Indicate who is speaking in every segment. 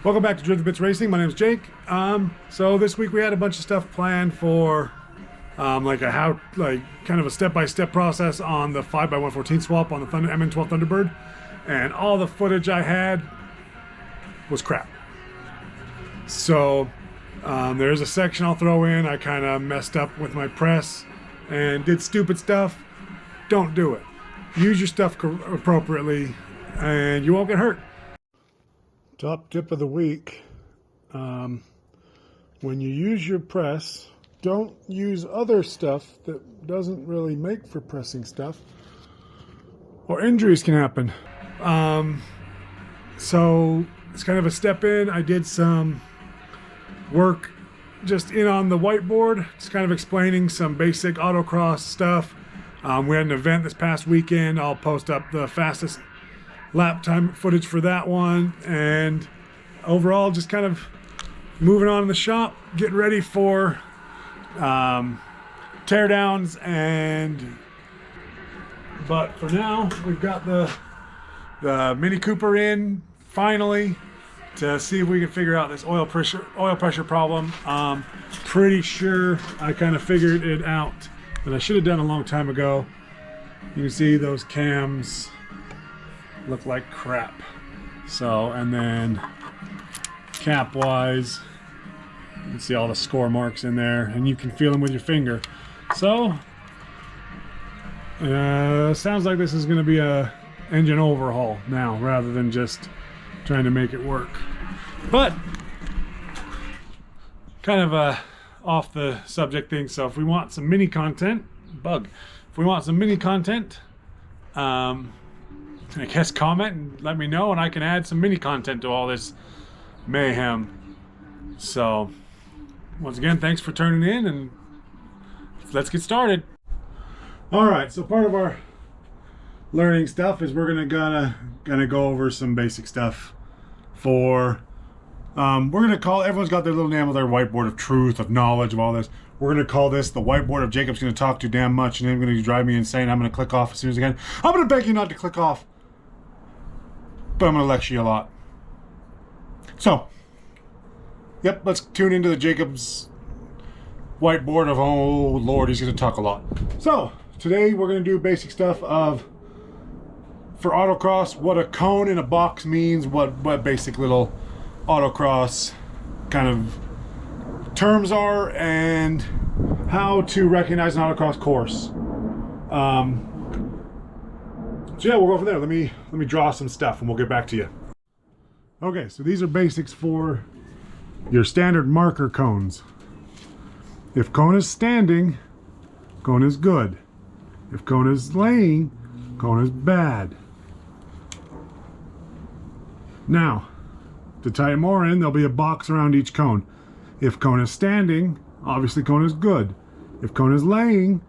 Speaker 1: Welcome back to Drift Bits Racing. My name is Jake. So this week we had a bunch of stuff planned for kind of a step-by-step process on the 5x114 swap on the MN12 Thunderbird, and all the footage I had was crap. So there's a section I'll throw in. I kind of messed up with my press and did stupid stuff. Don't do it. Use your stuff appropriately and you won't get hurt. Top tip of the week, when you use your press, don't use other stuff that doesn't really make for pressing stuff, or injuries can happen. So it's kind of a step in. I did some work just in on the whiteboard, just kind of explaining some basic autocross stuff. We had an event this past weekend. I'll post up the fastest lap time footage for that one, and overall just kind of moving on in the shop, getting ready for teardowns. But for now we've got the Mini Cooper in finally to see if we can figure out this oil pressure problem. Pretty sure I kind of figured it out, but I should have done a long time ago. You can see those cams look like crap. So, and then cap wise, you can see all the score marks in there and you can feel them with your finger. So sounds like this is going to be a engine overhaul now rather than just trying to make it work. But kind of a off the subject thing. So if we want some mini content, if we want some mini content, I guess comment and let me know, and I can add some mini content to all this mayhem. So once again, thanks for tuning in, and let's get started. All right, so part of our learning stuff is we're gonna go over some basic stuff for we're gonna call, everyone's got their little name of their whiteboard of truth, of knowledge, of all this. We're gonna call this the whiteboard of Jacob's gonna talk too damn much and then gonna drive me insane. I'm gonna click off as soon as I can. I'm gonna beg you not to click off, but I'm gonna lecture you a lot. So, yep, let's tune into the Jacob's whiteboard of, oh Lord, he's gonna talk a lot. So, today we're gonna do basic stuff of, for autocross, what a cone in a box means, what basic little autocross kind of terms are, and how to recognize an autocross course. So yeah, we'll go from there. Let me draw some stuff and we'll get back to you. Okay, so these are basics for your standard marker cones. If cone is standing, cone is good. If cone is laying, cone is bad. Now, to tie it more in, there'll be a box around each cone. If cone is standing, obviously cone is good. If cone is laying,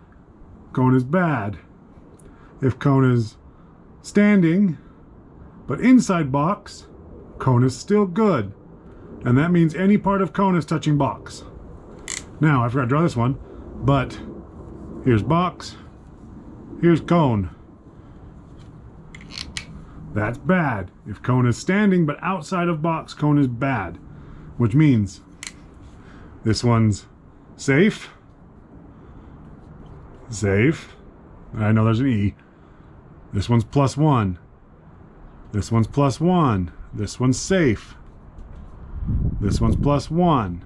Speaker 1: cone is bad. If cone is standing, but inside box, cone is still good. And that means any part of cone is touching box. Now, I forgot to draw this one, but here's box, here's cone. That's bad. If cone is standing but outside of box, cone is bad, which means this one's safe. Safe. I know there's an E. This one's +1. This one's +1. This one's safe. This one's +1.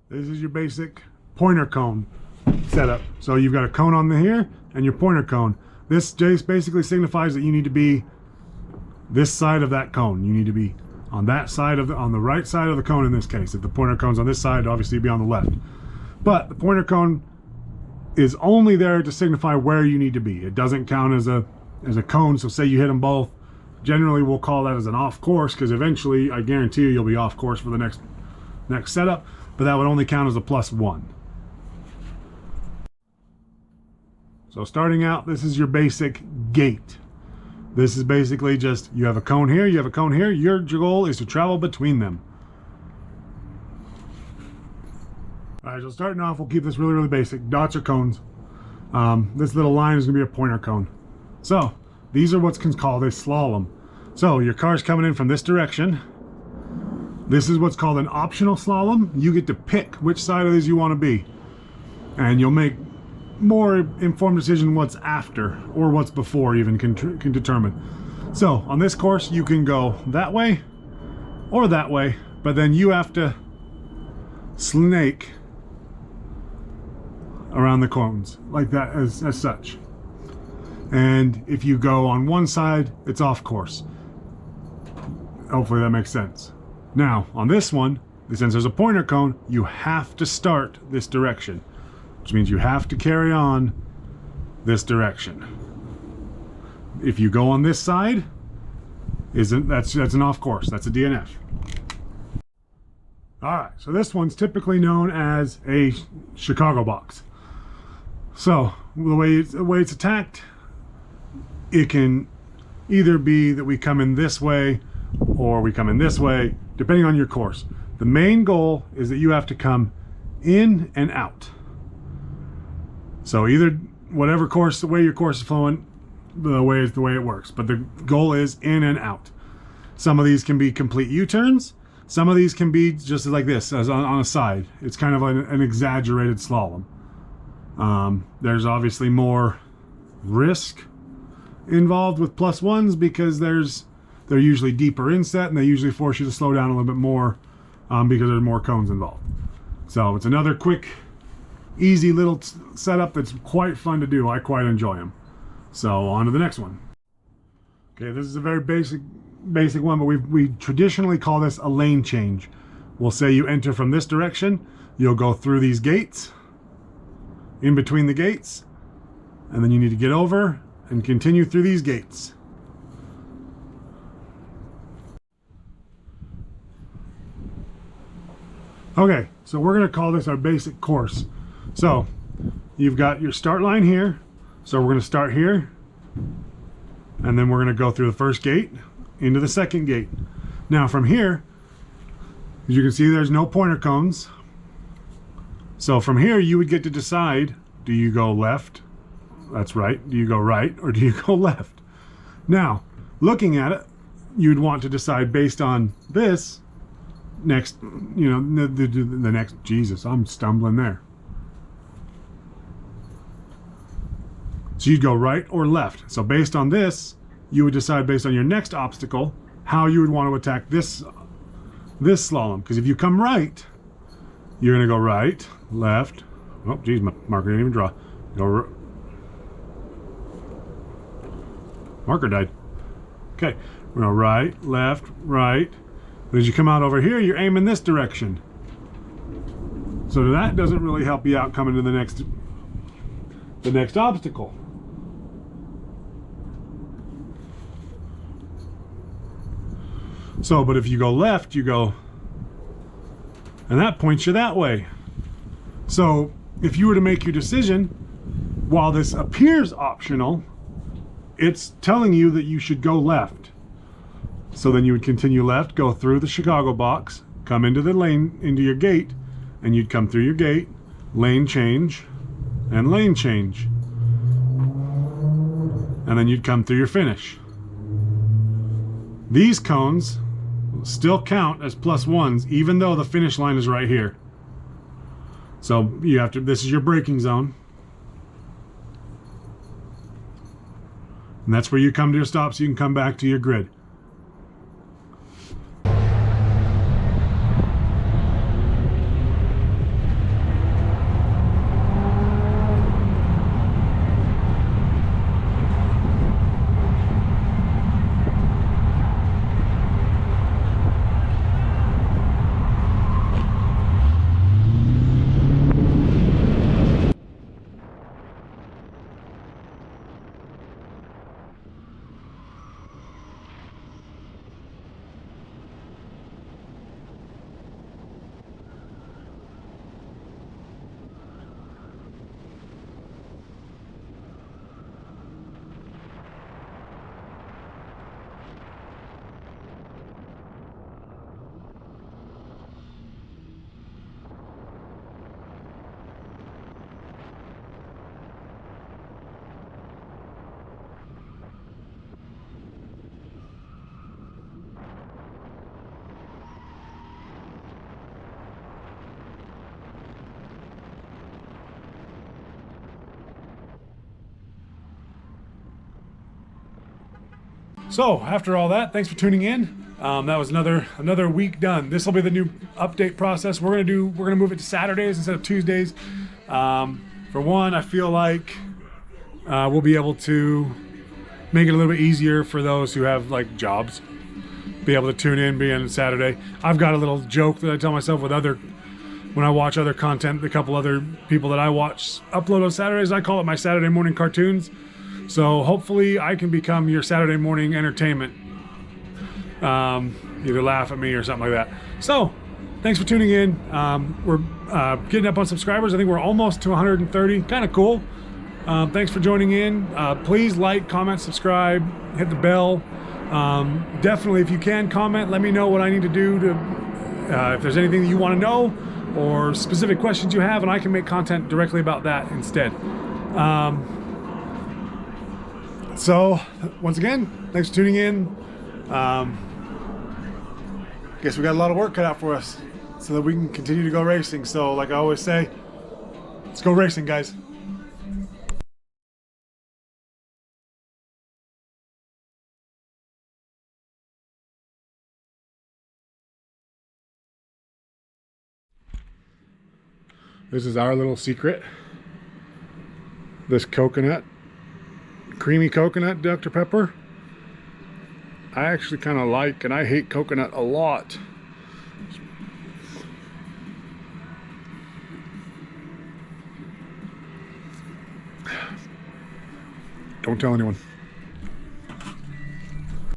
Speaker 1: This is your basic pointer cone setup. So you've got a cone on here and your pointer cone. This just basically signifies that you need to be this side of that cone. You need to be on that side of on the right side of the cone in this case. If the pointer cone's on this side, obviously it'd be on the left. But the pointer cone is only there to signify where you need to be. It doesn't count as a cone. So say you hit them both, generally we'll call that as an off course, because eventually I guarantee you'll be off course for the next setup, but that would only count as a +1. So starting out, this is your basic gate. This is basically just, you have a cone here, you have a cone here. Your goal is to travel between them. All right, so starting off, we'll keep this really, really basic. Dots are cones. This little line is gonna be a pointer cone. So these are what's called a slalom. So your car's coming in from this direction. This is what's called an optional slalom. You get to pick which side of this you want to be. And you'll make more informed decision what's after or what's before even can determine. So on this course you can go that way or that way, but then you have to snake around the cones like that as such. And if you go on one side, it's off course. Hopefully that makes sense. Now on this one, since there's a pointer cone, you have to start this direction, which means you have to carry on this direction. If you go on this side, that's an off course. That's a DNF. All right, so this one's typically known as a Chicago box. So the way it's attacked, it can either be that we come in this way or we come in this way, depending on your course. The main goal is that you have to come in and out. So either whatever course, the way your course is flowing, the way it works. But the goal is in and out. Some of these can be complete U-turns. Some of these can be just like this, as on a side. It's kind of an exaggerated slalom. There's obviously more risk involved with plus ones because they're usually deeper inset and they usually force you to slow down a little bit more because there's more cones involved. So it's another quick, easy little setup that's quite fun to do. I quite enjoy them. So on to the next one. Okay, this is a very basic one, but we traditionally call this a lane change. We'll say you enter from this direction, you'll go through these gates, in between the gates, and then you need to get over and continue through these gates. Okay, so we're going to call this our basic course. So you've got your start line here. So we're going to start here, and then we're going to go through the first gate into the second gate. Now from here, as you can see, there's no pointer cones. So from here you would get to decide, do you go left? That's right. Do you go right or do you go left? Now, looking at it, you'd want to decide based on this next, you know, the next, Jesus, I'm stumbling there. So you'd go right or left. So based on this, you would decide based on your next obstacle how you would want to attack this slalom. Because if you come right, you're going to go right, left. Oh, geez, my marker didn't even draw. Marker died. Okay, we're going to right, left, right. But as you come out over here, you're aiming this direction. So that doesn't really help you out coming to the next obstacle. So, but if you go left, you go, and that points you that way. So if you were to make your decision, while this appears optional, it's telling you that you should go left. So then you would continue left, go through the Chicago box, come into the lane, into your gate, and you'd come through your gate, lane change, and lane change. And then you'd come through your finish. These cones still count as plus ones, even though the finish line is right here. So you have to, this is your braking zone. And that's where you come to your stop so you can come back to your grid. So after all that, thanks for tuning in. That was another week done. This will be the new update process. We're gonna move it to Saturdays instead of Tuesdays. For one, I feel like we'll be able to make it a little bit easier for those who have like jobs, be able to tune in, be on Saturday. I've got a little joke that I tell myself when I watch other content, a couple other people that I watch upload on Saturdays, I call it my Saturday morning cartoons. So hopefully I can become your Saturday morning entertainment. Either laugh at me or something like that. So thanks for tuning in. We're getting up on subscribers. I think we're almost to 130. Kind of cool. Thanks for joining in. Please like, comment, subscribe, hit the bell. Definitely, if you can comment, let me know what I need to do to, if there's anything that you want to know or specific questions you have, and I can make content directly about that instead. So once again, thanks for tuning in. Guess we got a lot of work cut out for us so that we can continue to go racing. So like I always say, let's go racing, guys. This is our little secret. This coconut, creamy coconut Dr. Pepper. I actually kind of like, and I hate coconut a lot. Don't tell anyone.